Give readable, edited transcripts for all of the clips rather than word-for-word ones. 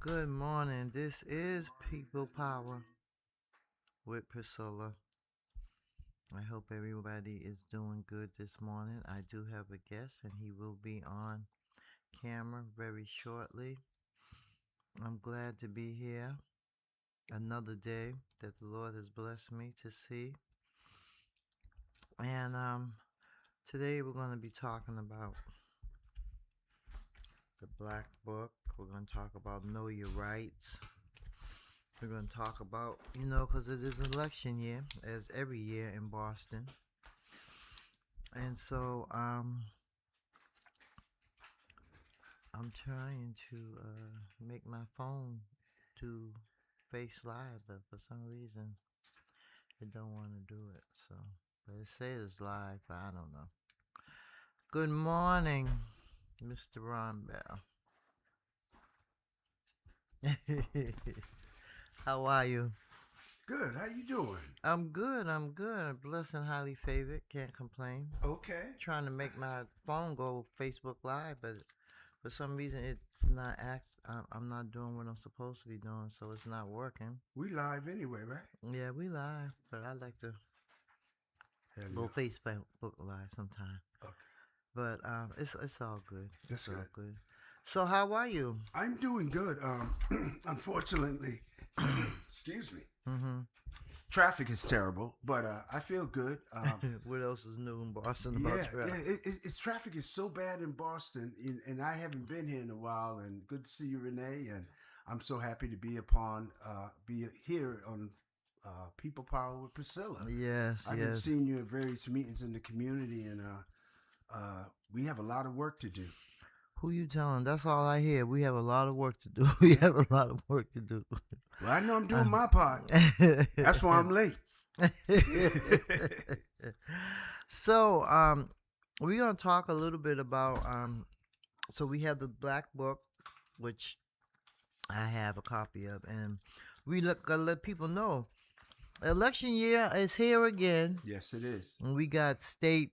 Good morning. This is People Power with Priscilla. I hope everybody is doing good this morning. I do have a guest, and he will be on camera very shortly. I'm glad to be here. Another day that the Lord has blessed me to see. And today we're going to be talking about the Black Book. We're going to talk about Know Your Rights. We're going to talk about, because it is election year, as every year in Boston. And so I'm trying to make my phone to face live, but for some reason it don't want to do it. So, but it says live, but I don't know. Good morning, Mr. Ron Bell. How are you? Good. How you doing? I'm good. Blessed and highly favored. Can't complain. Okay. Trying to make my phone go Facebook Live, but for some reason it's not I'm not doing what I'm supposed to be doing, so it's not working. We live anyway, right? Yeah, we live, but I like to Hell go yeah. Facebook Live sometime. Okay. But it's all good. That's It's all good. good. So how are you? I'm doing good. Unfortunately, excuse me. Mm-hmm. Traffic is terrible, but I feel good. What else is new in Boston about traffic? It's traffic is so bad in Boston, and I haven't been here in a while. And good to see you, Renee. And I'm so happy to be here on People Power with Priscilla. Yes, I've been yes. seeing you at various meetings in the community, and we have a lot of work to do. Who you telling? That's all I hear. We have a lot of work to do. We have a lot of work to do. Well, I know I'm doing my part. That's why I'm late. So, we're gonna talk a little bit about so we have the Black Book, which I have a copy of, and we gotta let people know election year is here again. Yes, it is. And we got state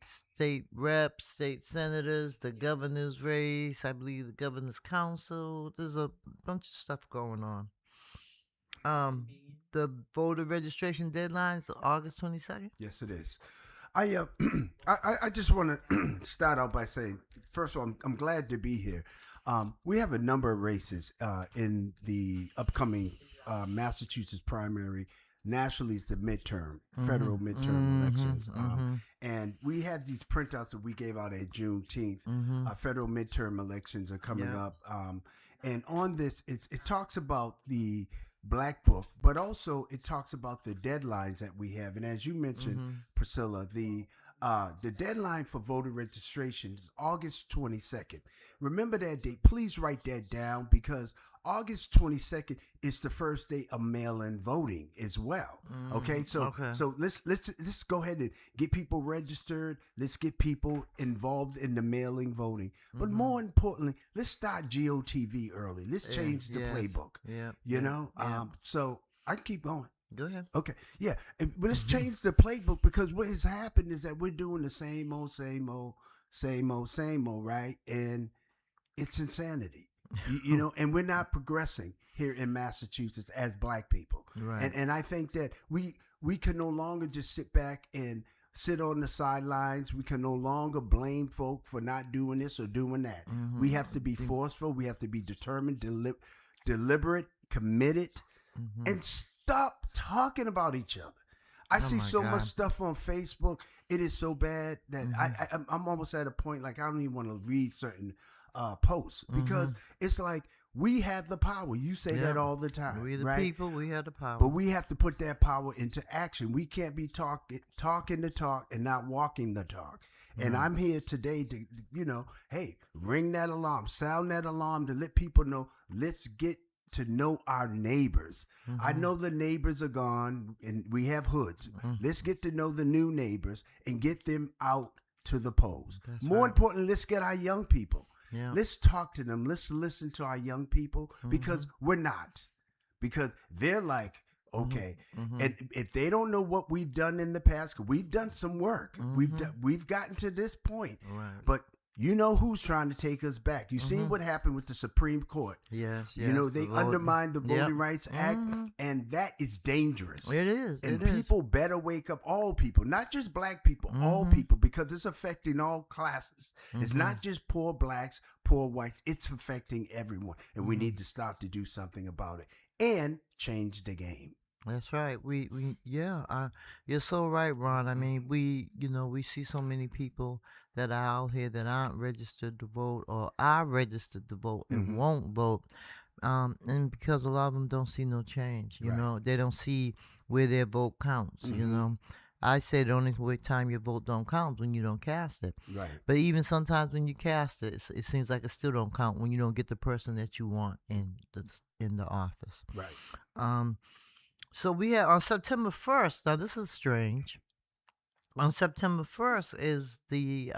reps, state senators, the governor's race, I believe the governor's council. There's a bunch of stuff going on. The voter registration deadline is August 22nd. Yes, it is. I just want to start out by saying, first of all, I'm glad to be here. We have a number of races in the upcoming Massachusetts primary. Nationally, it's the midterm, federal midterm elections. And we have these printouts that we gave out at Juneteenth. Federal midterm elections are coming up. And on this, it talks about the Black Book, but also it talks about the deadlines that we have. And as you mentioned, Priscilla, the deadline for voter registration is August 22nd. Remember that date. Please write that down, because August 22nd is the first day of mail-in voting as well. Okay, so let's go ahead and get people registered. Let's get people involved in the mailing voting. But more importantly, let's start GOTV early. Let's change the playbook. So I can keep going. Go ahead. Okay, yeah, but let's change the playbook, because what has happened is that we're doing the same old, right? And it's insanity, and we're not progressing here in Massachusetts as Black people. Right. And I think that we can no longer just sit back and sit on the sidelines. We can no longer blame folk for not doing this or doing that. We have to be forceful. We have to be determined, deliberate, committed, and stop talking about each other. I see so much stuff on Facebook. It is so bad that I'm almost at a point like I don't even want to read certain posts, because it's like we have the power. You say that all the time. We the right? people, we have the power. But we have to put that power into action. We can't be talking the talk and not walking the talk. And I'm here today to, hey, ring that alarm, sound that alarm to let people know, let's get to know our neighbors. I know the neighbors are gone and we have hoods. Let's get to know the new neighbors and get them out to the polls. More importantly, let's get our young people. Yeah. Let's talk to them. Let's listen to our young people, because we're not. Because they're like, okay, and if they don't know what we've done in the past, 'cause we've done some work. We've gotten to this point. Right. But You know who's trying to take us back. You seen what happened with the Supreme Court. Yes, You know, yes. The they vote. undermined the Yep. Voting Rights Act, and that is dangerous. It is. And It is. people better wake up, all people, not just black people, all people, because it's affecting all classes. It's not just poor blacks, poor whites. It's affecting everyone. And we need to start to do something about it and change the game. That's right. Yeah. You're so right, Ron. I mean, we see so many people that are out here that aren't registered to vote or are registered to vote and won't vote. And because a lot of them don't see no change, Right. they don't see where their vote counts. I say the only time your vote don't count is when you don't cast it. Right. But even sometimes when you cast it, it seems like it still don't count when you don't get the person that you want in the office. Right. So we had on September 1st. Now this is strange. On September 1st is the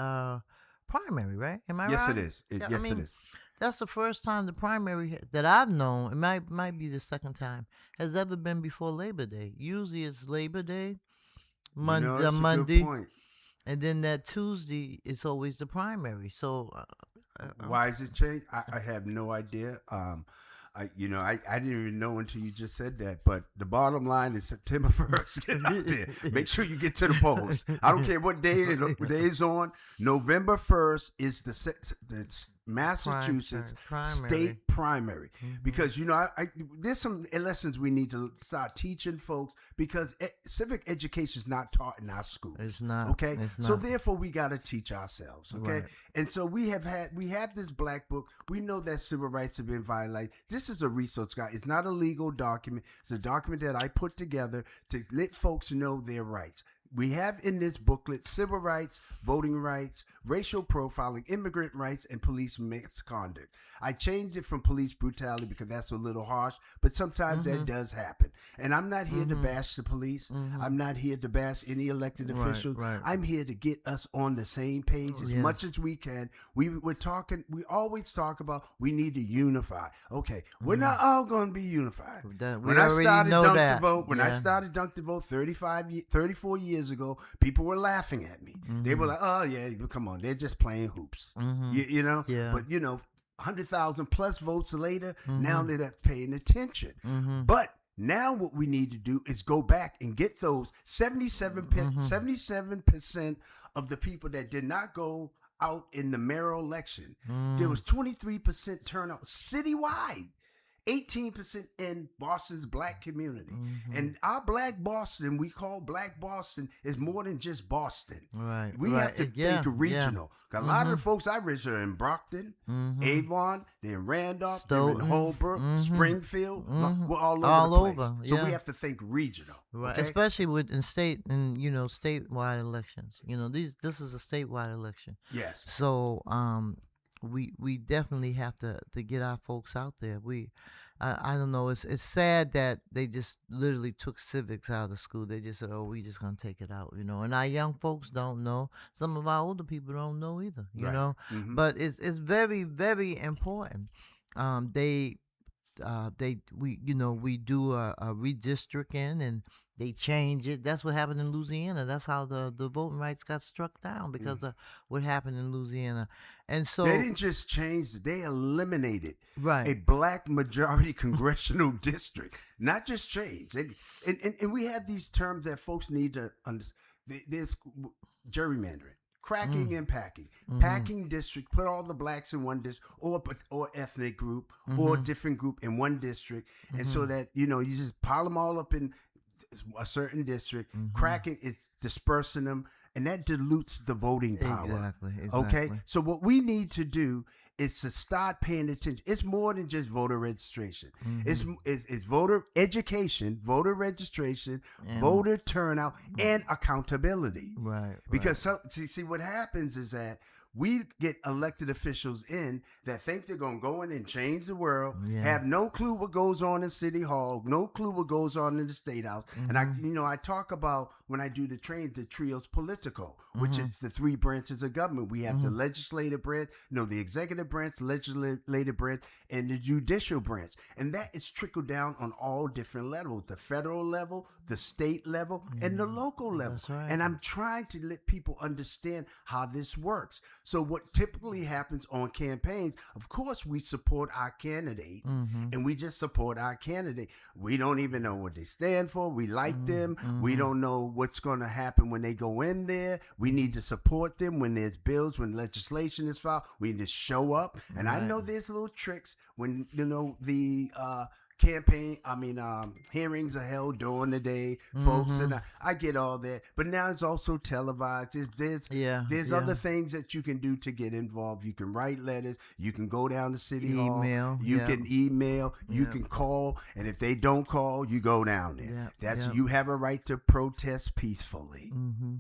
primary, right? Am I Yes, right? it is. Yeah, Yes, it is. That's the first time the primary that I've known. It might be the second time has ever been before Labor Day. Usually it's Labor Day, That's a good Monday, point. and then that Tuesday is always the primary. So Why is it changed? I have no idea. I didn't even know until you just said that. But the bottom line is September 1st. Get out there. Make sure you get to the polls. I don't care what day it is on. November 1st is the Massachusetts primary. state primary. Because, there's some lessons we need to start teaching folks because civic education is not taught in our schools. It's not. Okay? It's So not. therefore we got to teach ourselves. Okay? Right. And so we have this black book. We know that civil rights have been violated. This is a resource guide. It's not a legal document. It's a document that I put together to let folks know their rights. We have in this booklet civil rights, voting rights, racial profiling, immigrant rights, and police misconduct. I changed it from police brutality because that's a little harsh, but sometimes that does happen. And I'm not here to bash the police. I'm not here to bash any elected officials. Right. I'm here to get us on the same page as much as we can. We always talk about we need to unify. Okay, we're not all going to be unified. When I started Dunk the Vote 34 years ago, people were laughing at me. They were like, "Oh yeah, come on, they're just playing hoops." Yeah. But 100,000 plus votes later, now they're paying attention. But now what we need to do is go back and get those 77% of the people that did not go out in the mayoral election. There was 23% turnout citywide. 18% in Boston's black community. And our black Boston, we call black Boston, is more than just Boston. Right. We have to think regional. A lot of the folks I reached are in Brockton, Avon, they're in Randolph, they're in Holbrook, Springfield. We're all over the place. So we have to think regional. Right. Okay? Especially in statewide elections. This is a statewide election. Yes. So we definitely have to get our folks out there. I don't know. It's sad that they just literally took civics out of the school. They just said, "Oh, we just gonna take it out," And our young folks don't know. Some of our older people don't know either. But it's very, very important. We do a redistricting and they change it. That's what happened in Louisiana. That's how the voting rights got struck down because of what happened in Louisiana. And so they didn't just change it, they eliminated Right. a black majority congressional district. Not just change. And we have these terms that folks need to understand. There's gerrymandering. Cracking and packing. Packing district, put all the blacks in one district or ethnic group or different group in one district. And so that, you just pile them all up in a certain district. Cracking is dispersing them. And that dilutes the voting power. Exactly. Okay? So what we need to do is to start paying attention. It's more than just voter registration. It's voter education, voter registration, voter turnout, and accountability. Right. Because see what happens is that we get elected officials in that think they're going to go in and change the world, have no clue what goes on in City Hall, no clue what goes on in the State House. And I talk about when I do the trios politico, which is the three branches of government. We have the legislative branch, the executive branch, legislative branch, and the judicial branch. And that is trickled down on all different levels, the federal level, the state level, and the local level. That's right. And I'm trying to let people understand how this works. So what typically happens on campaigns, of course, we support our candidate, Mm-hmm. and we just support our candidate. We don't even know what they stand for. We like them. We Mm-hmm. don't know what's going to happen when they go in there. We need to support them when there's bills, when legislation is filed. We need to show up. And I Right. know there's little tricks when, the campaign, hearings are held during the day, folks, Mm-hmm. and I get all that. But now it's also televised. Yeah. There's Yeah. other things that you can do to get involved. You can write letters. You can go down to City Hall. Email. You Yeah. can email. You Yeah. can call. And if they don't call, you go down there. Yeah. That's Yeah. You have a right to protest peacefully. Mm-hmm.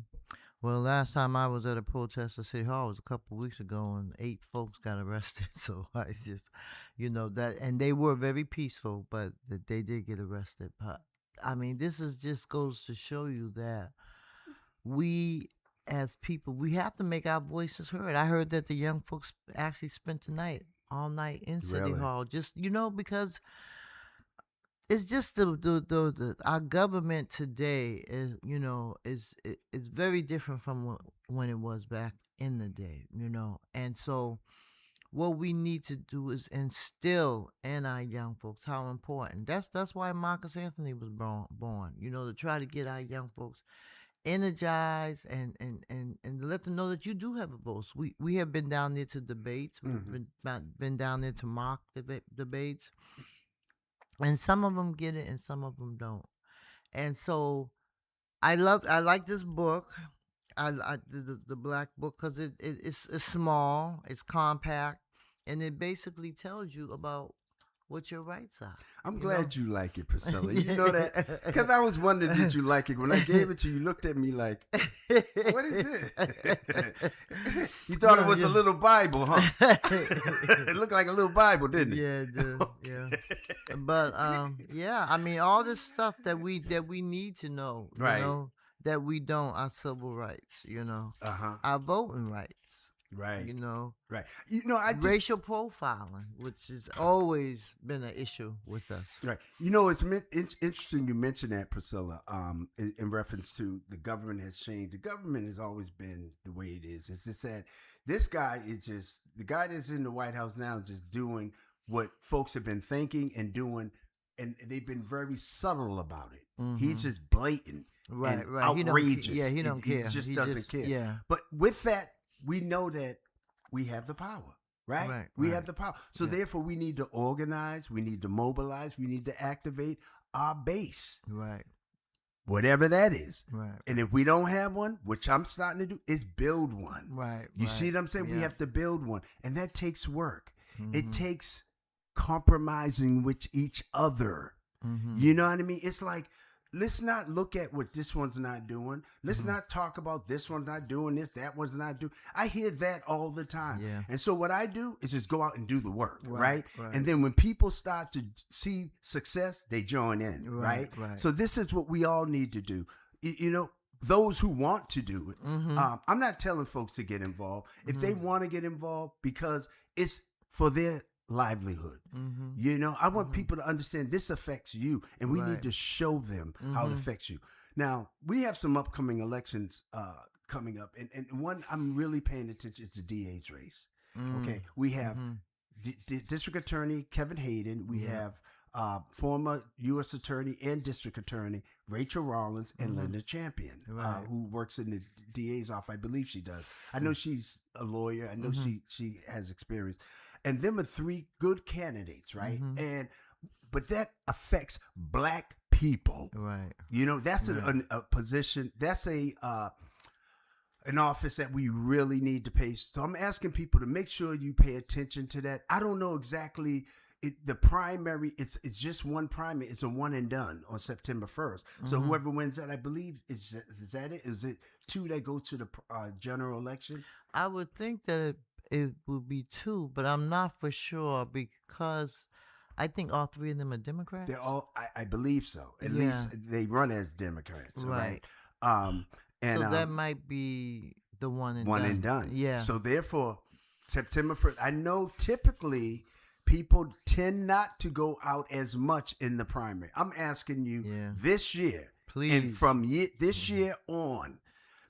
Well, last time I was at a protest at City Hall was a couple of weeks ago, and 8 folks got arrested. So I just, that, and they were very peaceful, but they did get arrested. But I mean, this is just goes to show you that we, as people, we have to make our voices heard. I heard that the young folks actually spent the night, all night in City Really? Hall, just because it's just the our government today is very different from when it was back in the day, and so what we need to do is instill in our young folks how important. That's why Marcus Anthony was born, to try to get our young folks energized and let them know that you do have a voice. We have been down there to debates. We've Mhm. been down there to mock debates, and some of them get it and some of them don't. And so I like this book. The black book, because it's small, it's compact, and it basically tells you about what your rights are. I'm you know? glad you like it, Priscilla. You know that? Because I was wondering, did you like it? When I gave it to you, you looked at me like, what is this? You thought it was a little Bible, huh? It looked like a little Bible, didn't it? Yeah, it does. Yeah. But yeah, I mean, all this stuff that we need to know, Right. that we don't, our civil rights, Uh-huh. our voting rights, Right. Right. I just... racial profiling, which has always been an issue with us. Right. It's interesting you mentioned that, Priscilla, in reference to the government has changed. The government has always been the way it is. It's just that this guy is just, the guy that's in the White House now, just doing what folks have been thinking and doing, and they've been very subtle about it. Mm-hmm. He's just blatant Right, and right. outrageous. He don't care. He just doesn't care. Yeah. But with that, we know that we have the power. Right? We have the power. So therefore, we need to organize. We need to mobilize. We need to activate our base. Right. Whatever that is. Right. And if we don't have one, which I'm starting to do, is build one. Right. You see what I'm saying? Yeah. We have to build one. And that takes work. Mm-hmm. It takes compromising with each other. Mm-hmm. You know what I mean? It's like, let's not look at what this one's not doing. Let's Mm-hmm. not talk about this one's not doing this, that one's not doing. I hear that all the time. Yeah. And so what I do is just go out and do the work, right? Right. And then when people start to see success, they join in, right? Right. So this is what we all need to do. Those who want to do it. Mm-hmm. I'm not telling folks to get involved. If Mm-hmm. they want to get involved because it's for their livelihood. Mm-hmm. I want people to understand this affects you, and we need Right. to show them how it affects you. Now, we have some upcoming elections coming up, and one I'm really paying attention to the DA's race. Mm-hmm. Okay, we have District Attorney Kevin Hayden. We have former U.S. Attorney and District Attorney Rachel Rollins and Linda Champion, Right. who works in the DA's office. I believe she does. I know she's a lawyer. I know she has experience. And them are 3 good candidates, right? But that affects black people. Right. That's a position. That's an office that we really need to pay. So I'm asking people to make sure you pay attention to that. I don't know exactly. The primary, it's just one primary. It's a one and done on September 1st. So whoever wins that, I believe, is that it? Is it 2 that go to the general election? I would think that it would be 2, but I'm not for sure because I think all 3 of them are Democrats. They're all, I believe so. At least they run as Democrats, right? And so that might be the one and done. Yeah. So therefore, September 1st. I know typically people tend not to go out as much in the primary. I'm asking you this year, please, and from this year on,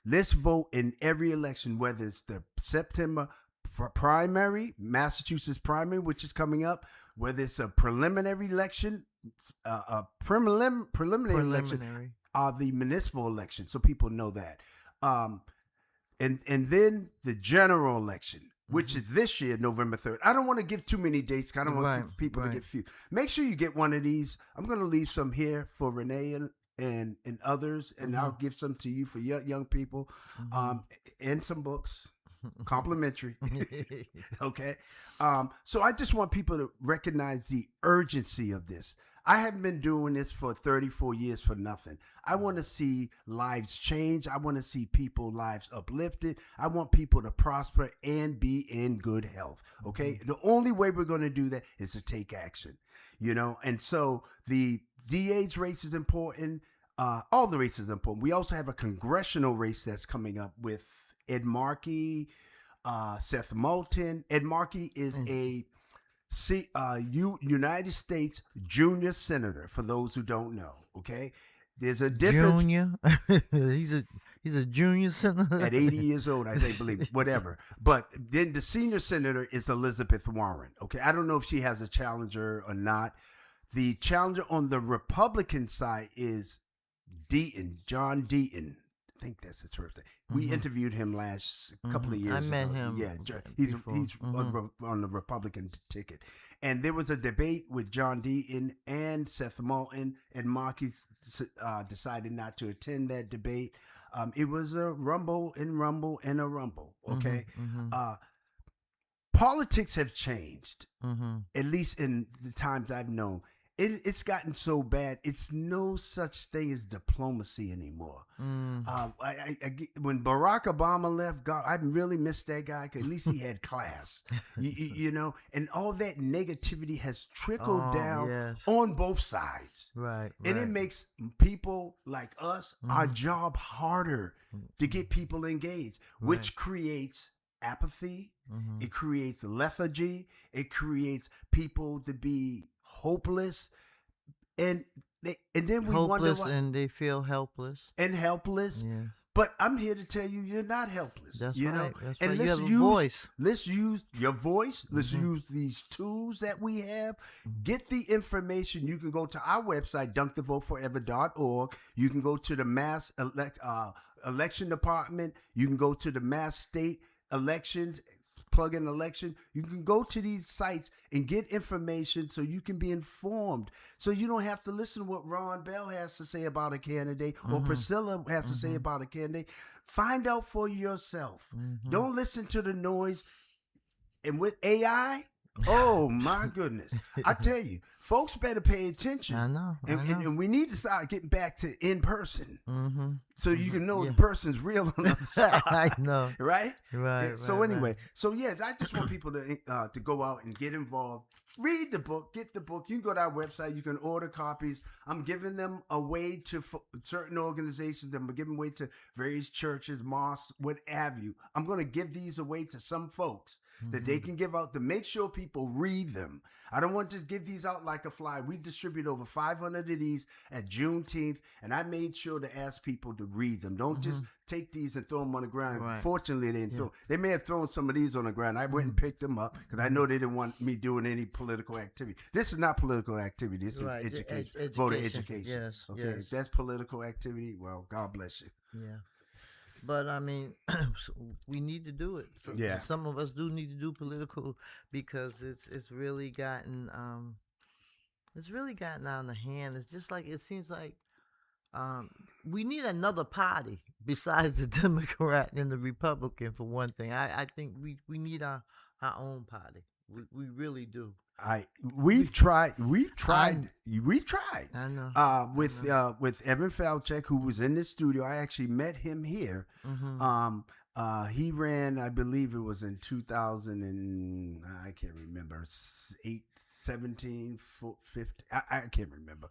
Let's vote in every election, whether it's the September primary, Massachusetts primary, which is coming up, whether it's a preliminary election, preliminary election, Preliminary. the municipal election, so people know that. Um, and then the general election, which is this year, November 3rd. I don't want to give too many dates. 'Cause I don't want people to get few. Make sure you get one of these. I'm going to leave some here for Renee and others, and I'll give some to you for young people, and some books, complimentary. Okay. So I just want people to recognize the urgency of this. I haven't been doing this for 34 years for nothing. I want to see lives change. I want to see people's lives uplifted. I want people to prosper and be in good health. Okay. The only way we're going to do that is to take action, and so the DA's race is important. All the races are important. We also have a congressional race that's coming up with Ed Markey, Seth Moulton. Ed Markey is a United States junior senator. For those who don't know, okay, there's a difference. Junior, he's a junior senator at 80 years old, I believe, whatever. But then the senior senator is Elizabeth Warren. Okay, I don't know if she has a challenger or not. The challenger on the Republican side is John Deaton. I think that's his first name. We interviewed him last couple of years I met ago. him. Yeah, he's on the Republican ticket. And there was a debate with John Deaton and Seth Moulton, and Markey decided not to attend that debate. It was a rumble and rumble and a rumble. Okay, politics have changed, at least in the times I've known. It's gotten so bad. It's no such thing as diplomacy anymore. When Barack Obama left, God, I really missed that guy because at least he had class, and all that negativity has trickled down on both sides. Right. And it makes people like us, our job harder to get people engaged, which creates apathy. It creates lethargy. It creates people to be hopeless, and then we wonder why, and they feel helpless. Yes. But I'm here to tell you, you're not helpless. That's you right. know, That's and right. let's You have a voice. Let's use your voice. Let's use these tools that we have. Get the information. You can go to our website, dunkthevoteforever.org. You can go to the Mass Election Department. You can go to the Mass State Elections. Plug in election. You can go to these sites and get information so you can be informed. So you don't have to listen to what Ron Bell has to say about a candidate or Priscilla has to say about a candidate. Find out for yourself. Don't listen to the noise. And with AI, oh my goodness. I tell you, folks better pay attention. I know. And we need to start getting back to in person. So you can know the person's real on the other side. I know. Right? Right. So anyway, so yeah, I just want people to go out and get involved. Read the book, get the book. You can go to our website. You can order copies. I'm giving them away to certain organizations. I'm giving away to various churches, mosques, what have you. I'm going to give these away to some folks that they can give out to make sure people read them. I don't want to just give these out like a fly. We distribute over 500 of these at Juneteenth, and I made sure to ask people to read them. Don't just take these and throw them on the ground. Right. Fortunately, they didn't throw. They may have thrown some of these on the ground. I went and picked them up because I know they didn't want me doing any political activity. This is not political activity. This is education, voter education. Yes. Okay, if that's political activity, well, God bless you. Yeah. But I mean, we need to do it. So, Yeah. Some of us do need to do political because it's really gotten out of the hand. It's just like it seems like we need another party besides the Democrat and the Republican for one thing. I think we need our own party. We really do. We've tried. I know. With Evan Falchek, who was in this studio. I actually met him here. He ran, I believe it was in 2000 and I can't remember, 17, 15. I can't remember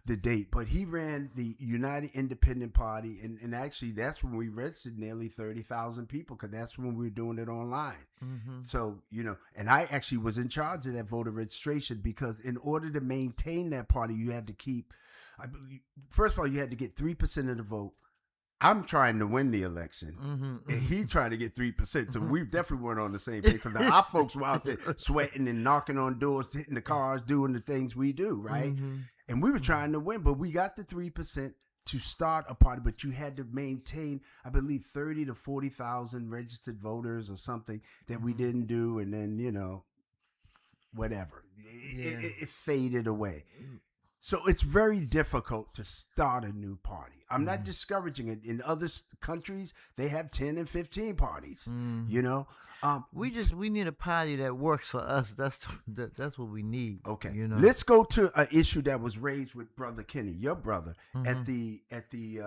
the date, but he ran the United Independent Party, and actually that's when we registered nearly 30,000 people because that's when we were doing it online. So, and I actually was in charge of that voter registration because in order to maintain that party, you had to keep, first of all, you had to get 3% of the vote I'm trying to win the election. And he Mm-hmm. trying to get 3%. So Mm-hmm. we definitely weren't on the same page. So now our folks were out there sweating and knocking on doors, hitting the cars, doing the things we do, right? Mm-hmm. And we were trying to win, but we got the 3% to start a party, but you had to maintain, I believe, 30 to 40,000 registered voters or something that we Mm-hmm. didn't do. And then, whatever. Yeah. It faded away. So it's very difficult to start a new party. I'm not Mm-hmm. discouraging it. In other countries, they have 10 and 15 parties, Mm-hmm. you know? Um, We need a party that works for us. That's what we need. okay. You know. Let's go to an issue that was raised with Brother Kenny, your brother, Mm-hmm. at the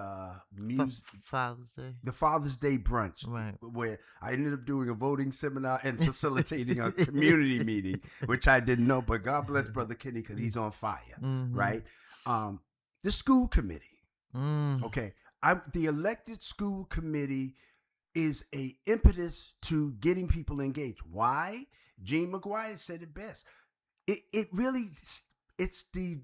music Father's Day. the Father's Day brunch, Right. where I ended up doing a voting seminar and facilitating a community meeting, which I didn't know. But God bless Brother Kenny because he's on fire, Mm-hmm. right? The school committee, Mm. okay. The elected school committee is a impetus to getting people engaged. Why? Gene McGuire said it best. It really it's the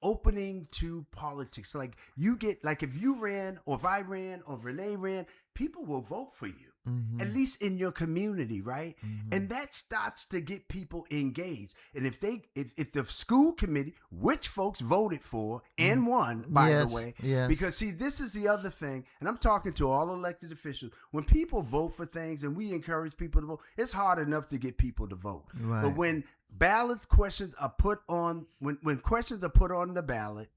opening to politics. Like you get like if you ran or if I ran or Renee ran, people will vote for you. Mm-hmm. At least in your community, right? Mm-hmm. And that starts to get people engaged. And if the school committee, which folks voted for and won, by Yes. the way, Yes. because see, this is the other thing, and I'm talking to all elected officials. When people vote for things and we encourage people to vote, it's hard enough to get people to vote. Right. But when ballot questions are put on, when questions are put on the ballot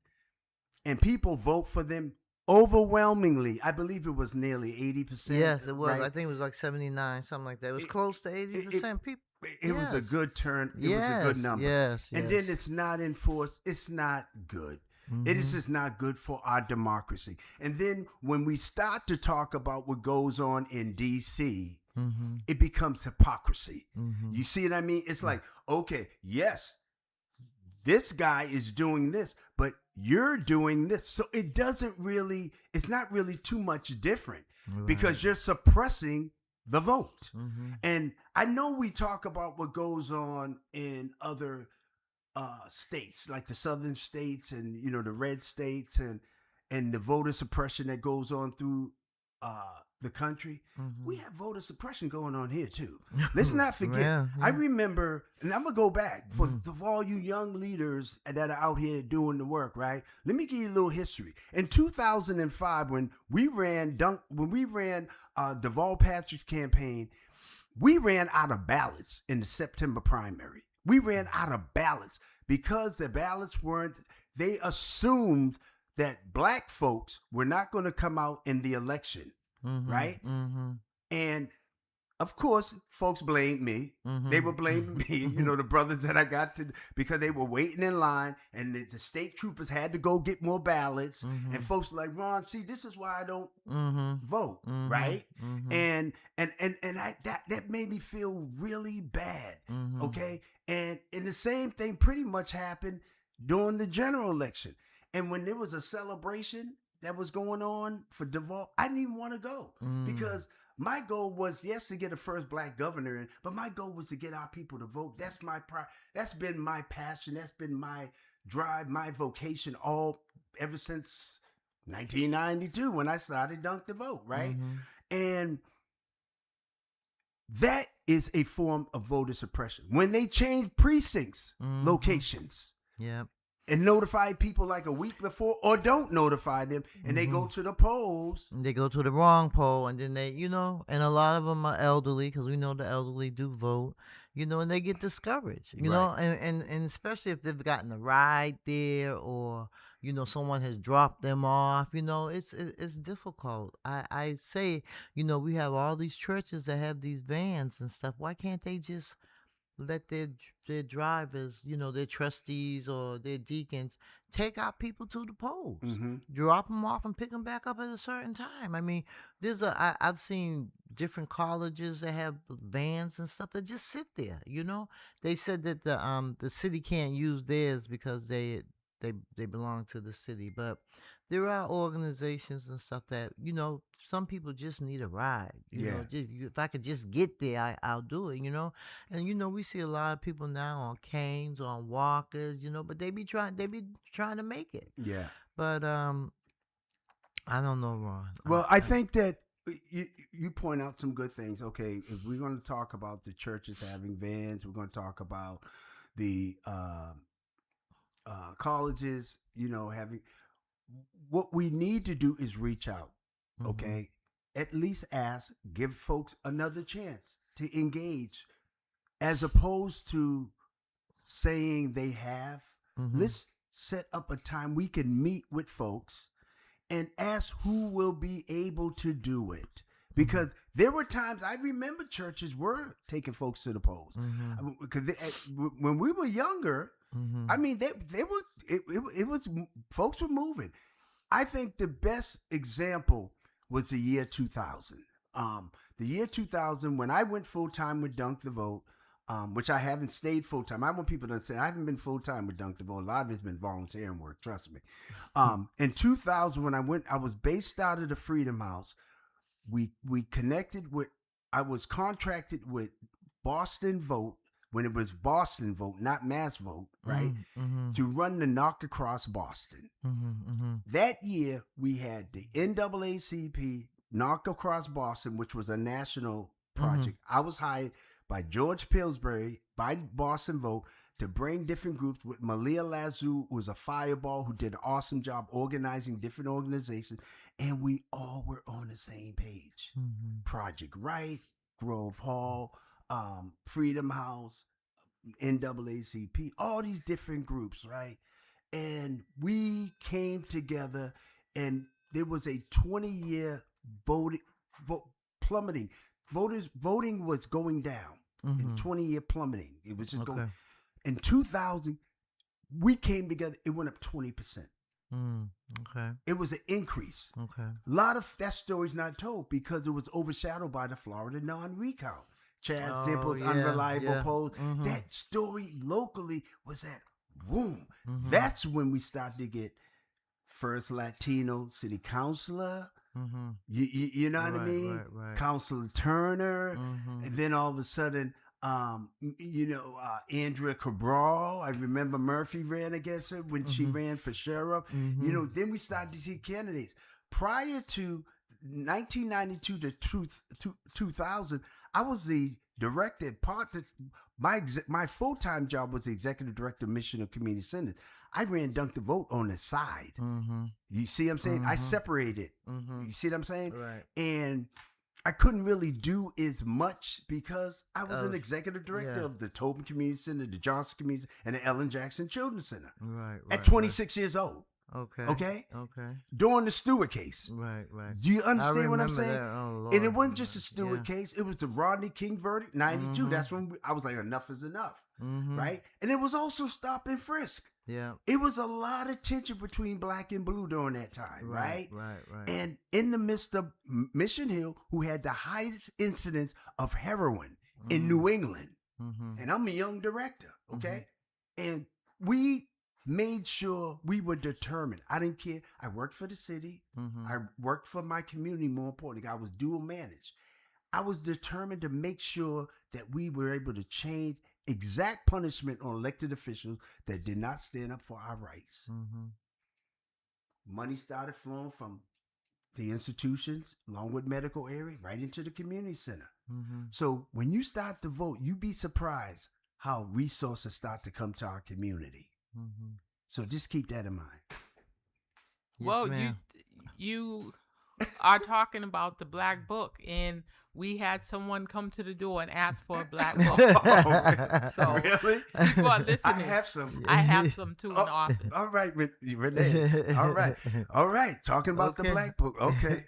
and people vote for them overwhelmingly, I believe it was nearly 80%. Yes, it was. Right? I think it was like 79, something like that. It was close to 80% people. It was a Yes. good turn. It was a Yes. good number. Yes. And then it's not enforced. It's not good. It is Mhm. just not good for our democracy. And then when we start to talk about what goes on in D.C., Mhm. it becomes hypocrisy. Mhm. You see what I mean? It's like, okay, yes, this guy is doing this, but you're doing this. So it's not really too much different because you're suppressing the vote. Mhm. And I know we talk about what goes on in other states, like the southern states and the red states and the voter suppression that goes on through the country. We Mhm. have voter suppression going on here too. Let's not forget. Yeah, I yeah. remember, and I'm gonna go back for, Mhm. for all you young leaders that are out here doing the work. Right? Let me give you a little history. In 2005, when we ran Deval Patrick's campaign, we ran out of ballots in the September primary. We ran out of ballots because the ballots weren't, they assumed that black folks were not going to come out in the election, Mhm. right? Mhm. And of course, folks blamed me. They were blaming me, the brothers that I got to, because they were waiting in line and the state troopers had to go get more ballots. And folks were like, Ron, see, this is why I don't vote, right? That made me feel really bad. Okay. And the same thing pretty much happened during the general election. And when there was a celebration that was going on for Deval, I didn't even want to go because my goal was, yes, to get a first black governor in, but my goal was to get our people to vote. That's that's been my passion. That's been my drive, my vocation ever since 1992 when I started Dunk the Vote, right? And that is a form of voter suppression. When they change precincts, locations, Yep. and notify people like a week before or don't notify them and they go to the polls. They go to the wrong poll, and then and a lot of them are elderly because we know the elderly do vote, and they get discouraged, and especially if they've gotten a ride there or, someone has dropped them off, it's difficult. I say, we have all these churches that have these vans and stuff. Why can't they just let their drivers, their trustees or their deacons take our people to the polls, drop them off and pick them back up at a certain time. I mean, I've seen different colleges that have vans and stuff that just sit there. They said that the city can't use theirs because they belong to the city, but there are organizations and stuff that some people just need a ride. If I could just get there, I'll do it. And we see a lot of people now on canes, on walkers, but they be trying to make it. Yeah. But I don't know, Ron. Well, I think that you point out some good things. Okay, if we're going to talk about the churches having vans, we're going to talk about the colleges, having. What we need to do is reach out. Okay, at least ask, give folks another chance to engage, as opposed to saying they have. Let's set up a time we can meet with folks and ask who will be able to do it. Because there were times I remember churches were taking folks to the polls. Because when we were younger, I mean, they were. It was folks were moving. I think the best example was the year 2000. The year 2000, when I went full time with Dunk the Vote, which I haven't stayed full time. I want people to understand I haven't been full time with Dunk the Vote. A lot of it's been volunteering work. Trust me. In 2000, when I went, I was based out of the Freedom House. We connected with. I was contracted with Boston Vote. When it was Boston Vote, not Mass Vote, right? To run the Knock Across Boston. That year, we had the NAACP Knock Across Boston, which was a national project. I was hired by George Pillsbury, by Boston Vote, to bring different groups with Malia Lazu, who was a fireball, who did an awesome job organizing different organizations. And we all were on the same page. Project Right, Grove Hall, Freedom House, NAACP, all these different groups, right? And we came together, and there was a 20-year plummeting. Voting was going down, and 20-year plummeting. It was just going. In 2000, we came together. It went up 20%. Okay. It was an increase. Okay. A lot of that story's not told because it was overshadowed by the Florida non-recount. Chad Dimple's unreliable polls. That story locally was at boom. That's when we started to get first Latino city councilor. You know what I mean? Right. Councilor Turner. And then all of a sudden, Andrea Cabral. I remember Murphy ran against her when she ran for sheriff. Then we started to see candidates. Prior to 1992 to 2000, I was the director. My full-time job was the executive director of Mission of Community Centers. I ran Dunk the Vote on the side. You see what I'm saying? I separated. You see what I'm saying? Right. And I couldn't really do as much because I was an executive director of the Tobin Community Center, the Johnson Community Center, and the Ellen Jackson Children's Center. Right. At 26 years old. Okay. During the Stewart case. Right. Do you understand what I'm saying? Oh, and it wasn't just the Stewart case. It was the Rodney King verdict, 92. That's when I was like, enough is enough. Right. And it was also stop and frisk. Yeah. It was a lot of tension between black and blue during that time. Right. And in the midst of Mission Hill, who had the highest incidence of heroin in New England. And I'm a young director. Okay. And we made sure we were determined. I didn't care. I worked for the city. I worked for my community, more importantly. I was dual managed. I was determined to make sure that we were able to change exact punishment on elected officials that did not stand up for our rights. Money started flowing from the institutions, along with medical area, right into the community center. So when you start to vote, you'd be surprised how resources start to come to our community. So just keep that in mind. Yes, Well, ma'am. you are talking about the black book, and we had someone come to the door and ask for a black book. So Really? people are listening. I have some. I have some too in the office. All right, Renee. All right. Talking about the black book. Okay.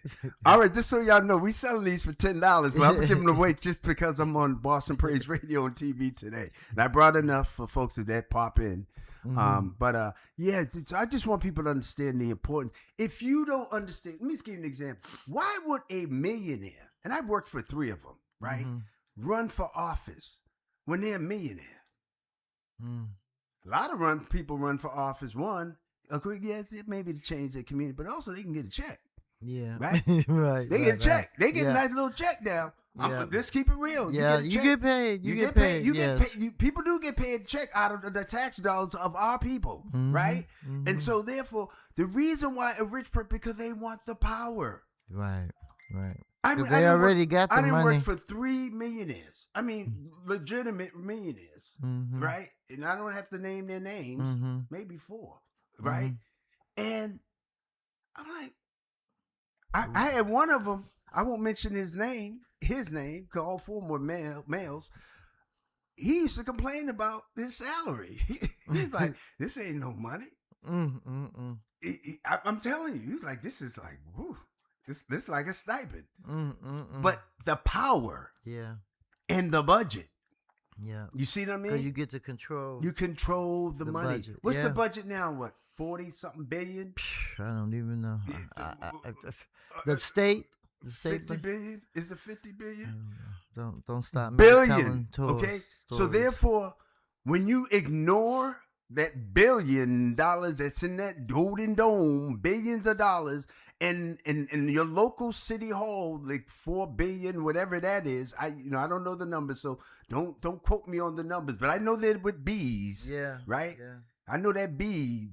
All right. Just so y'all know, we selling these for $10, but I'm giving them away just because I'm on Boston Praise Radio and TV today, and I brought enough for folks that pop in. I just want people to understand the importance. If you don't understand, let me just give you an example. Why would a millionaire, and I worked for 3 of them, right, run for office when they're a millionaire? A lot of people run for office. One, maybe to change their community, but also they can get a check. Yeah. Right? Right. They get a check. They get a nice little check now. Yeah. Let's keep it real. Yeah, you you get paid. You get paid. You yes. get paid. People do get paid a check out of the tax dollars of our people, right? And so, therefore, the reason why a rich person, because they want the power. Right. Right. I mean, They already got the I didn't money. work for 3 millionaires. I mean, legitimate millionaires, right? And I don't have to name their names. Maybe 4, right? And I'm like, I had one of them. I won't mention his name. Because all 4 were males. He used to complain about his salary. He's like, "This ain't no money." I'm telling you, he's like, "This is like, whew, this like a stipend." But the power, and the budget, you see what I mean? Because you get to control. You control the money. budget. What's the budget now? What, 40-something billion? I don't even know. The state. 50 billion? Is it 50 billion? Don't stop me. Billion. telling Okay. So stories. therefore, when you ignore that $1 billion that's in that golden dome, billions of dollars, and your local city hall, like 4 billion, whatever that is, I don't know the numbers, so don't quote me on the numbers, but I know that with B's, right? Yeah. I know that B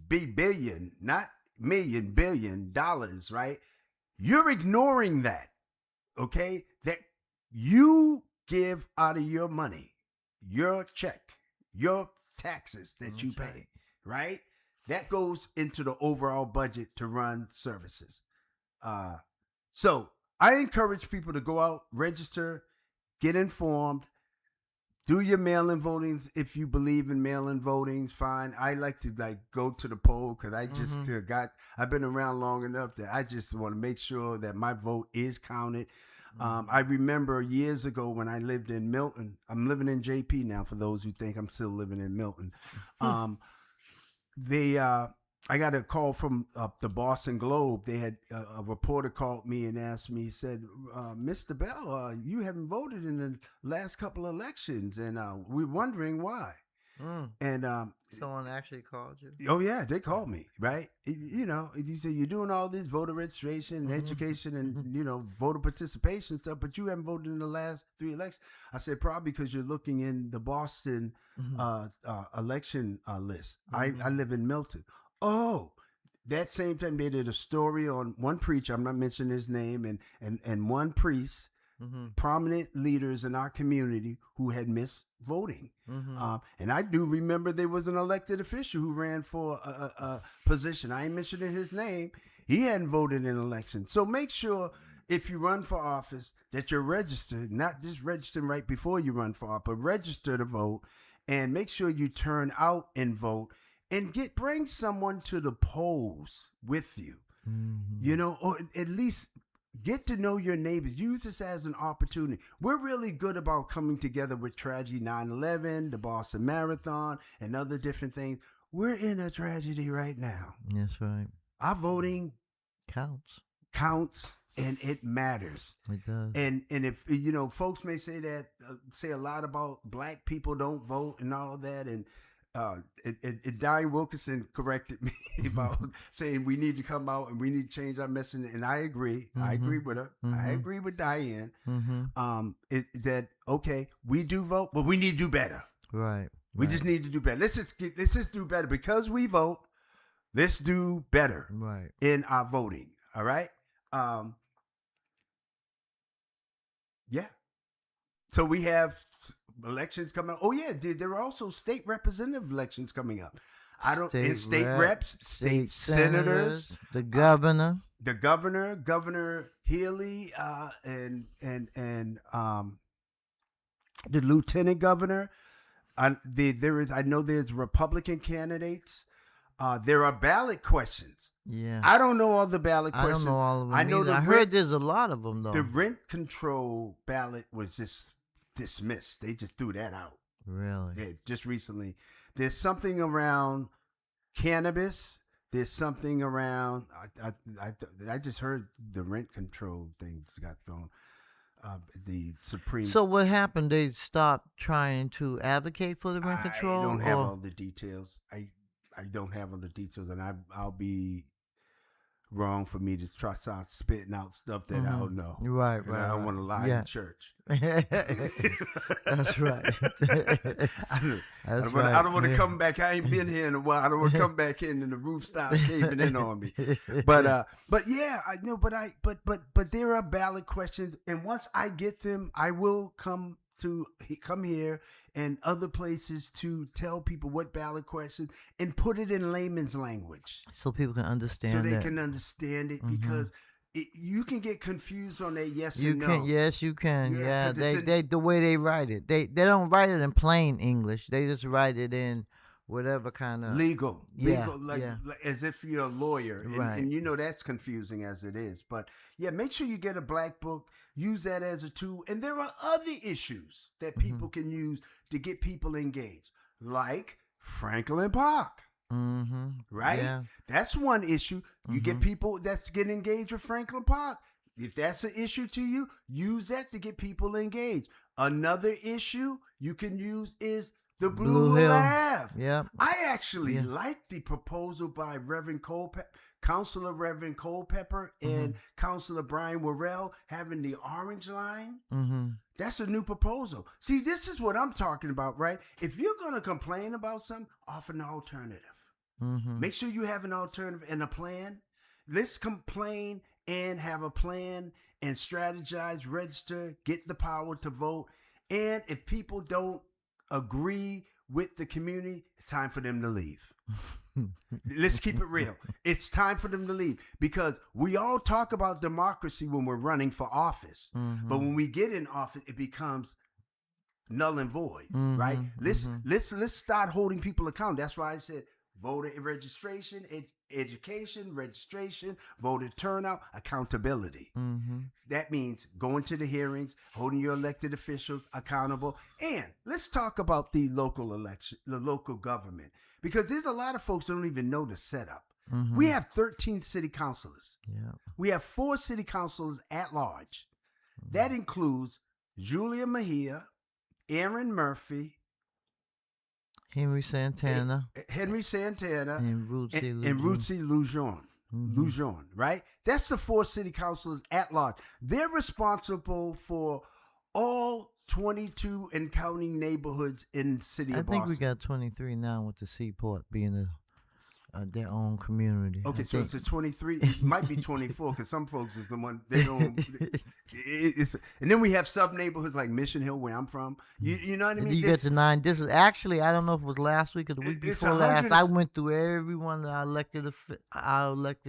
billion, not million, billion dollars, right? You're ignoring that, okay? That you give out of your money, your check, your taxes that you pay, right? That goes into the overall budget to run services. So I encourage people to go out, register, get informed, do your mail-in votings. If you believe in mail-in votings, fine. I like to go to the poll because I just I've been around long enough that I just want to make sure that my vote is counted. I remember years ago when I lived in Milton. I'm living in JP now, for those who think I'm still living in Milton. I got a call from the Boston Globe. They had a reporter called me and asked me, he said, "Mr. Bell, you haven't voted in the last couple of elections, and we're wondering why." And someone actually called you? Oh yeah, they called me, right? You say you're doing all this voter registration and education and voter participation stuff, but you haven't voted in the last 3 elections. I said, probably because you're looking in the Boston election list. I live in Milton. Oh, that same time they did a story on one preacher. I'm not mentioning his name, and one priest. Prominent leaders in our community who had missed voting. And I do remember there was an elected official who ran for a position. I ain't mentioning his name. He hadn't voted in an election. So make sure if you run for office that you're registered, not just registering right before you run for office, but register to vote, and make sure you turn out and vote, and bring someone to the polls with you, or at least get to know your neighbors. Use this as an opportunity. We're really good about coming together with tragedy 9/11, the Boston Marathon, and other different things. We're in a tragedy right now. That's right. Our voting counts, and it matters. It does. And if folks may say that, say a lot about black people don't vote and all that, and Diane Wilkinson corrected me about saying we need to come out and we need to change our messaging, and I agree. I agree with her. I agree with Diane. That okay, we do vote, but we need to do better. Right. We just need to do better. Let's just do better because we vote. Let's do better. Right. In our voting. All right. Yeah. So we have elections coming up. Oh yeah, there are also state representative elections coming up. State reps, state senators, the governor, Governor Healy, and the lieutenant governor. I know there's Republican candidates. There are ballot questions. Yeah. I don't know all the ballot questions. I don't know all of them. I heard there's a lot of them though. The rent control ballot was just dismissed. They just threw that out. Really? Yeah, just recently. There's something around cannabis. There's something around. I just heard the rent control things got thrown. The Supreme. So what happened? They stopped trying to advocate for the rent control. I don't have all the details. I don't have all the details, and I'll be wrong for me to try start spitting out stuff that I don't know. Right, And right. I don't right. want to lie Yeah. in church. That's right. That's right. I don't want to come back. I ain't been here in a while. I don't want to come back in and the roof starts caving in on me. But yeah, I know. But there are ballot questions, and once I get them, I will come here and other places to tell people what ballot questions and put it in layman's language so people can understand. So they that. can understand it because. You can get confused on that yes you and no. Can, yes, you can. Yeah, 'cause they the way they write it. They don't write it in plain English. They just write it in whatever kind of legal, like as if you're a lawyer, Right. and you know that's confusing as it is. But yeah, make sure you get a black book. Use that as a tool, and there are other issues that people can use to get people engaged, like Franklin Park. Right? Yeah. That's one issue. You get people that's getting engaged with Franklin Park. If that's an issue to you, use that to get people engaged. Another issue you can use is the Blue Hill Ave. Yeah. I actually like the proposal by Councilor Reverend Culpepper and Councilor Brian Worrell having the orange line. That's a new proposal. See, this is what I'm talking about, right? If you're going to complain about something, offer an alternative. Make sure you have an alternative and a plan. Let's complain and have a plan and strategize, register, get the power to vote. And if people don't agree with the community, it's time for them to leave. Let's keep it real. It's time for them to leave because we all talk about democracy when we're running for office. But when we get in office, it becomes null and void, right? Let's start holding people accountable. That's why I said voter registration, education, registration, voter turnout, accountability. That means going to the hearings, holding your elected officials accountable. And let's talk about the local election, the local government, because there's a lot of folks that don't even know the setup. We have 13 city councilors. Yeah. We have 4 city councilors at large. That includes Julia Mejia, Aaron Murphy, Henry Santana, and Rutsy Lujan, right? That's the 4 city councilors at large. They're responsible for all 22 and counting neighborhoods in the city of Boston. I think we got 23 now with the Seaport being their own community. Okay, so it's a 23. It might be 24 because some folks is the one they don't. And then we have sub neighborhoods like Mission Hill, where I'm from. You know what I mean? You get to 9. This is actually, I don't know if it was last week or the week before last. I went through every one of our elected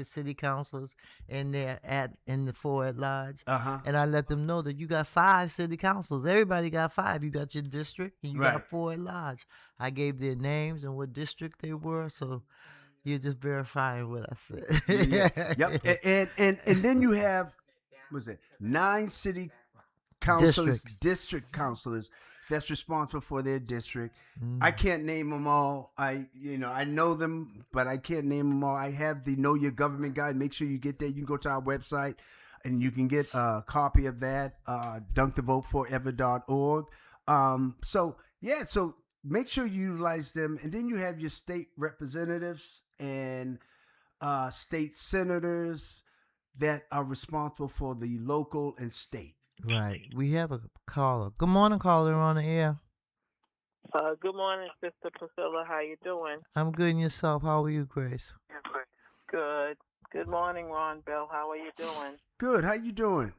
city councilors in the 4 at large, and I let them know that you got 5 city councilors. Everybody got 5. You got your district and you got 4 at large. I gave their names and what district they were, so. You're just verifying what I said. Yep. And then you have, 9 city councilors, district councilors that's responsible for their district. I can't name them all. I know them, but I can't name them all. I have the Know Your Government guide. Make sure you get that. You can go to our website and you can get a copy of that, dunkthevoteforever.org. So make sure you utilize them. And then you have your state representatives and state senators that are responsible for the local and state. Right. We have a caller. Good morning, caller, on the air. Good morning, Sister Priscilla. How you doing? I'm good, and yourself? How are you, Grace? Good. Good morning, Ron Bell. How are you doing? Good. How you doing?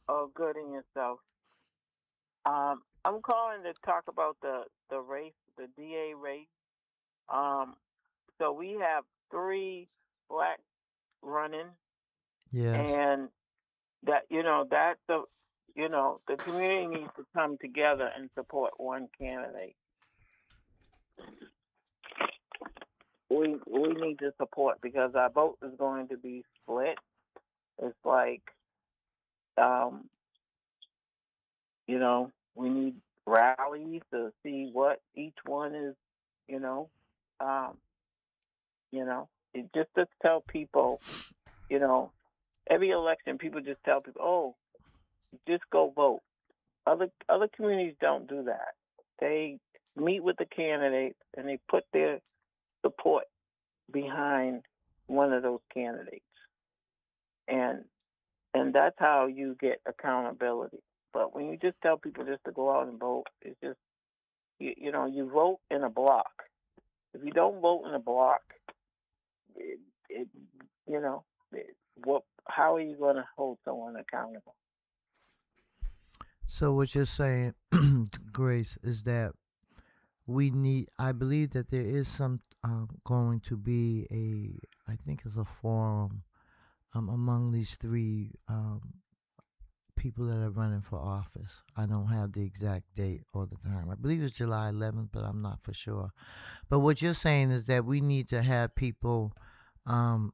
Oh, good, and yourself? I'm calling to talk about the race, the DA race. So we have 3 black running. Yes. And that the community needs to come together and support one candidate. We need to support because our vote is going to be split. It's like, we need rallies to see what each one is, just to tell people, every election people just tell people, oh, just go vote. Other communities don't do that. They meet with the candidates and they put their support behind one of those candidates. and that's how you get accountability. But when you just tell people just to go out and vote, it's just you vote in a block. If you don't vote in a block, it you know what? How are you going to hold someone accountable? So what you're saying, Grace, is that we need. I believe that there is some going to be I think it's a forum among these three people that are running for office. I don't have the exact date or the time. I believe it's July 11th, but I'm not for sure. But what you're saying is that we need to have people um,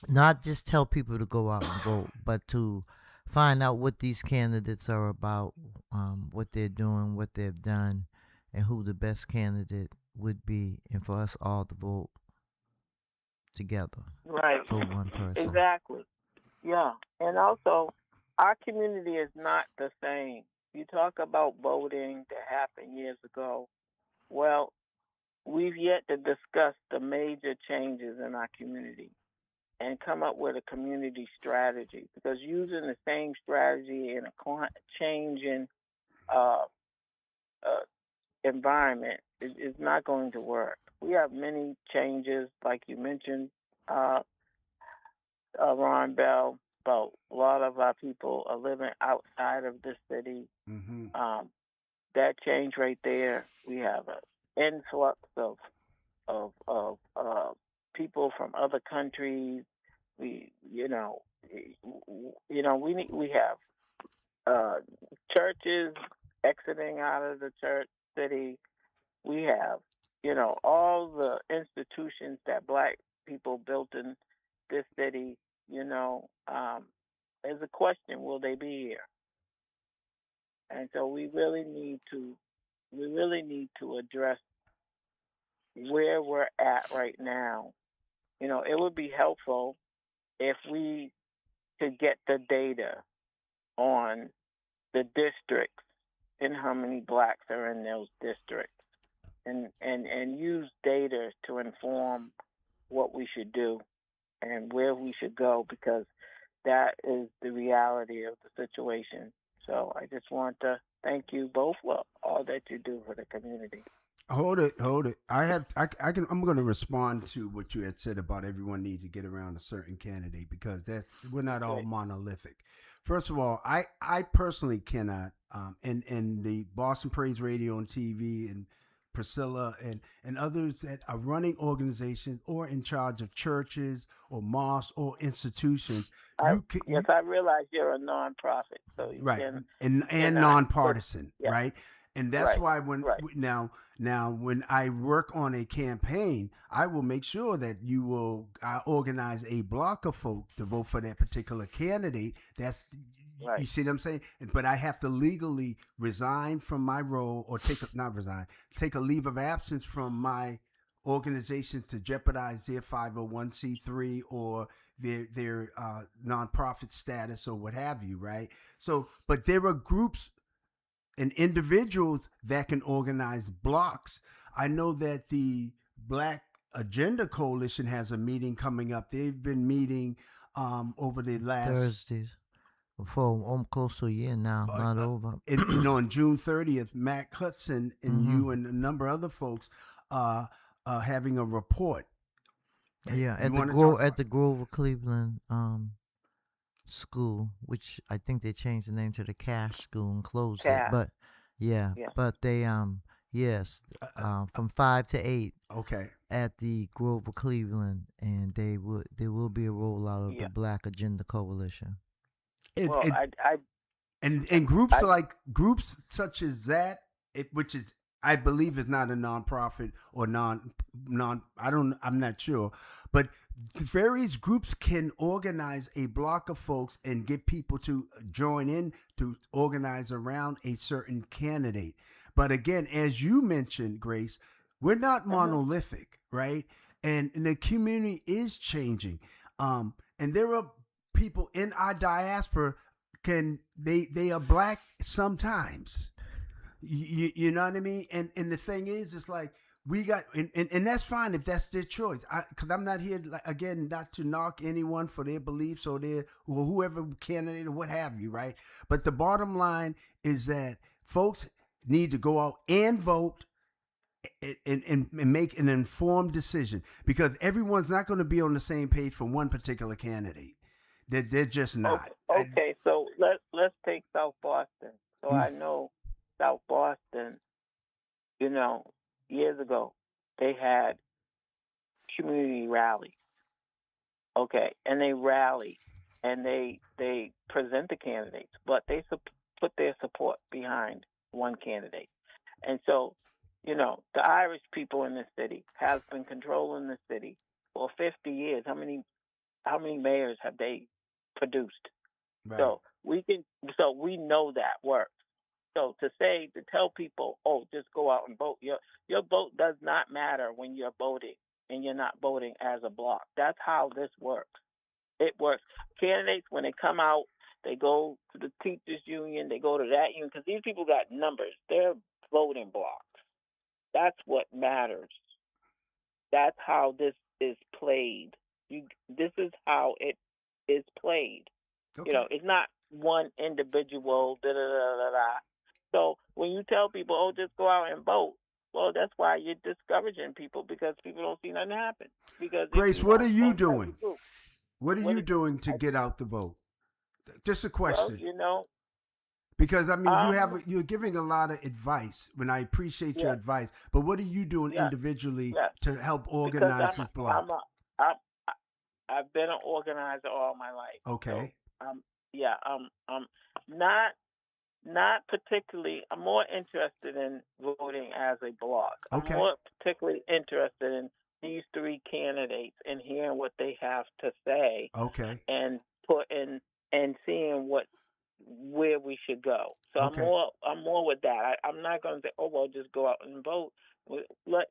not just tell people to go out and vote, but to find out what these candidates are about, what they're doing, what they've done, and who the best candidate would be, and for us all to vote together Right. for one person. Exactly. Yeah. And also, our community is not the same. You talk about voting that happened years ago. Well, we've yet to discuss the major changes in our community and come up with a community strategy, because using the same strategy in a changing uh, uh, environment is not going to work. We have many changes, like you mentioned, uh, Ron Bell, but a lot of our people are living outside of the city. Mm-hmm. That change right there, we have an influx of people from other countries. We we have churches exiting out of the church city. We have all the institutions that black people built in this city. There's a question: will they be here? And so we really need to address where we're at right now. It would be helpful if we could get the data on the districts and how many blacks are in those districts, and use data to inform what we should do and where we should go, because that is the reality of the situation. So I just want to thank you both for all that you do for the community. Hold it. I'm going to respond to what you had said about everyone needs to get around a certain candidate, because we're not all monolithic. First of all, I personally cannot, and the Boston Praise Radio and TV and Priscilla and others that are running organizations or in charge of churches or mosques or institutions. I realize you're a nonprofit, so you right, can, and nonpartisan, right? And that's why now when I work on a campaign, I will make sure that you will organize a block of folk to vote for that particular candidate. You see what I'm saying? But I have to legally resign from my role, or take a leave of absence from my organization to jeopardize their 501c3 or their nonprofit status or what have you, right? So, but there are groups and individuals that can organize blocks. I know that the Black Agenda Coalition has a meeting coming up. They've been meeting over the last Thursdays for close to a year now, not over. On June 30th, Matt Hudson and you and a number of other folks having a report. Yeah, at the Grover Cleveland school, which I think they changed the name to the Cash School and closed it. But but they from 5 to 8. Okay. At the Grover Cleveland, and there will be a rollout of the Black Agenda Coalition. And groups such as that, which is, I believe, is not a nonprofit or non. I'm not sure, but various groups can organize a block of folks and get people to join in to organize around a certain candidate. But again, as you mentioned, Grace, we're not monolithic, right? And the community is changing. And there are people in our diaspora, they are black sometimes. You know what I mean? And the thing is, it's like, we got, and that's fine if that's their choice. Because I'm not here, like, again, not to knock anyone for their beliefs or their, or whoever candidate or what have you, right? But the bottom line is that folks need to go out and vote and make an informed decision, because everyone's not going to be on the same page for one particular candidate. They're just not. Okay, so let's take South Boston. So I know South Boston, you know, years ago they had community rallies. Okay, and they rally and they present the candidates, but they put their support behind one candidate. And so, you know, the Irish people in this city have been controlling the city for 50 years. How many mayors have they produced? Right. So we know that works. So to tell people, oh, just go out and vote. Your vote does not matter when you're voting and you're not voting as a block. That's how this works. It works. Candidates, when they come out, they go to the teachers union, they go to that union, because these people got numbers. They're voting blocks. That's what matters. That's how this is played. This is how it is played. Okay. You know, it's not one individual. Da da da da da. So when you tell people, "Oh, just go out and vote," well, that's why you're discouraging people, because people don't see nothing happen. Because Grace, what are you doing? What are you doing to get out the vote? Just a question. Well, you know, because I mean, you're giving a lot of advice, and I appreciate your advice. But what are you doing individually to help organize this block? I've been an organizer all my life. Okay. So, not particularly. I'm more interested in voting as a block. Okay. I'm more particularly interested in these three candidates and hearing what they have to say. Okay. And and seeing where we should go. So okay. I'm more with that. I'm not going to say, oh well, just go out and vote. Let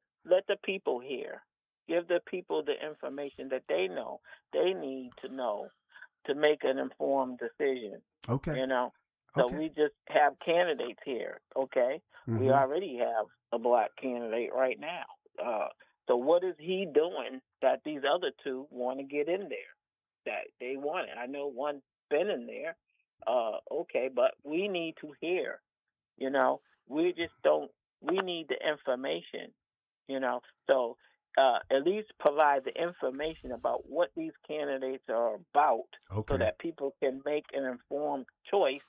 the people hear. Give the people the information that they need to know to make an informed decision. Okay. You know. So we just have candidates here. Okay. Mm-hmm. We already have a black candidate right now. So what is he doing that these other two want to get in there? That they want it. I know one's been in there. Okay, but we need to hear. You know, we need the information. You know, so at least provide the information about what these candidates are about, so that people can make an informed choice.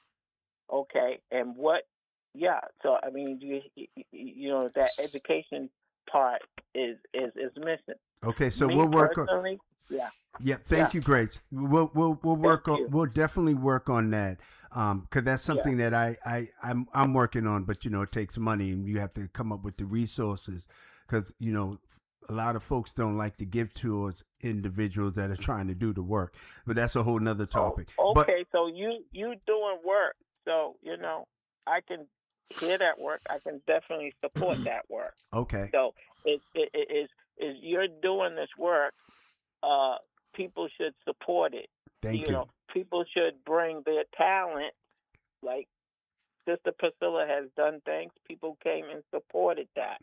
Okay, and so I mean, you know, that education part is missing. Okay, so we'll work on. Yeah. Thank you, Grace. We'll work on. We'll definitely work on that. Because that's something that I'm working on. But you know, it takes money, and you have to come up with the resources. Because you know, a lot of folks don't like to give towards individuals that are trying to do the work. But that's a whole nother topic. Okay, so you doing work. So, you know, I can hear that work. I can definitely support that work. Okay. So it is you're doing this work. People should support it. Thank you. You know, people should bring their talent. Like Sister Priscilla has done things. People came and supported that.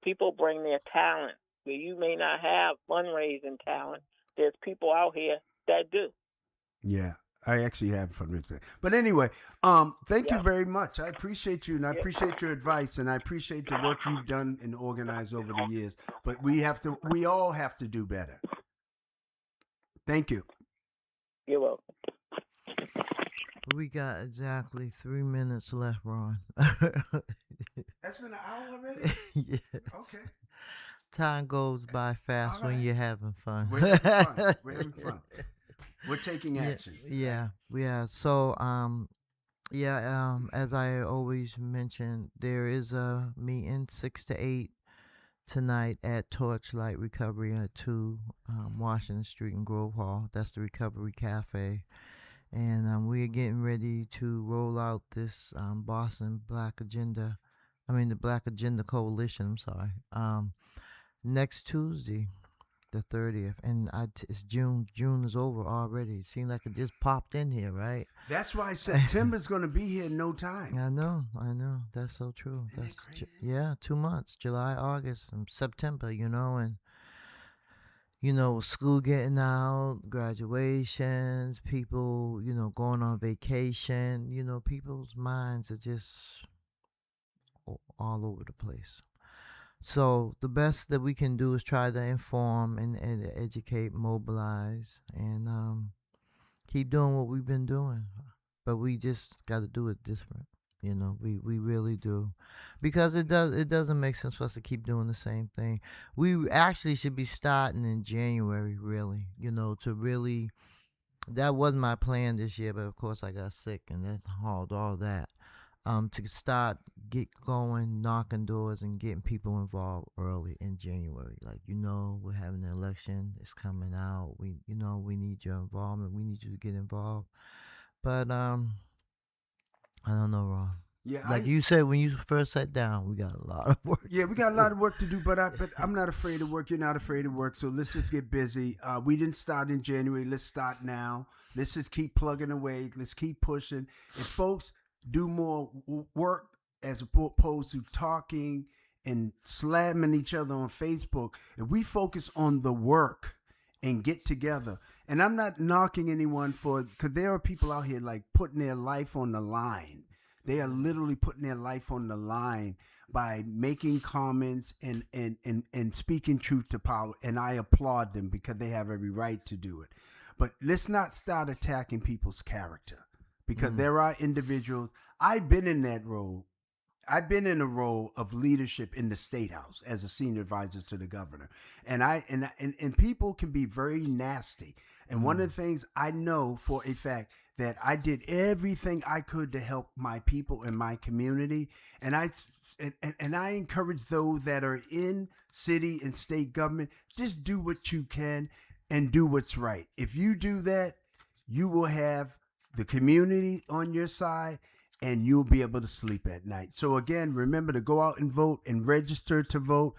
People bring their talent. Where you may not have fundraising talent, there's people out here that do. Yeah. I actually have fun with it. But anyway, thank you very much. I appreciate you, and I appreciate your advice, and I appreciate the work you've done and organized over the years. But we all have to do better. Thank you. You're welcome. We got exactly 3 minutes left, Ron. That's been an hour already? Yes. Okay. Time goes by fast when you're having fun. We're having fun. We're taking action. Yeah. So, as I always mention, there is a meeting 6 to 8 tonight at Torchlight Recovery at 2 Washington Street in Grove Hall. That's the Recovery Cafe. And we're getting ready to roll out this Boston Black Agenda. I mean, the Black Agenda Coalition, I'm sorry. Next Tuesday. the 30th, and it's June. June is over already. It seems like it just popped in here, right? That's why September's going to be here in no time. I know. That's so true. Isn't That's that crazy? yeah, 2 months, July, August, and September. And school getting out, graduations, people, going on vacation. People's minds are just all over the place. So the best that we can do is try to inform and educate, mobilize, and keep doing what we've been doing. But we just got to do it different. We really do, because it doesn't make sense for us to keep doing the same thing. We actually should be starting in January, really. To really. That wasn't my plan this year, but of course I got sick and that hauled all that. To get going, knocking doors, and getting people involved early in January. Like, we're having an election. It's coming out. We need your involvement. We need you to get involved. But I don't know, Ron. Yeah, like you said when you first sat down, we got a lot of work. Yeah, we got a lot of work to do, but I'm not afraid of work. You're not afraid of work, so let's just get busy. We didn't start in January. Let's start now. Let's just keep plugging away. Let's keep pushing. If folks do more work as opposed to talking and slamming each other on Facebook, if we focus on the work and get together. And I'm not knocking anyone because there are people out here like putting their life on the line. They are literally putting their life on the line by making comments and speaking truth to power. And I applaud them because they have every right to do it. But let's not start attacking people's character, because there are individuals. I've been in that role. I've been in a role of leadership in the State House as a senior advisor to the governor. And people can be very nasty. And one of the things I know for a fact that I did everything I could to help my people in my community. And I encourage those that are in city and state government, just do what you can and do what's right. If you do that, you will have the community on your side, and you'll be able to sleep at night. So again, remember to go out and vote and register to vote.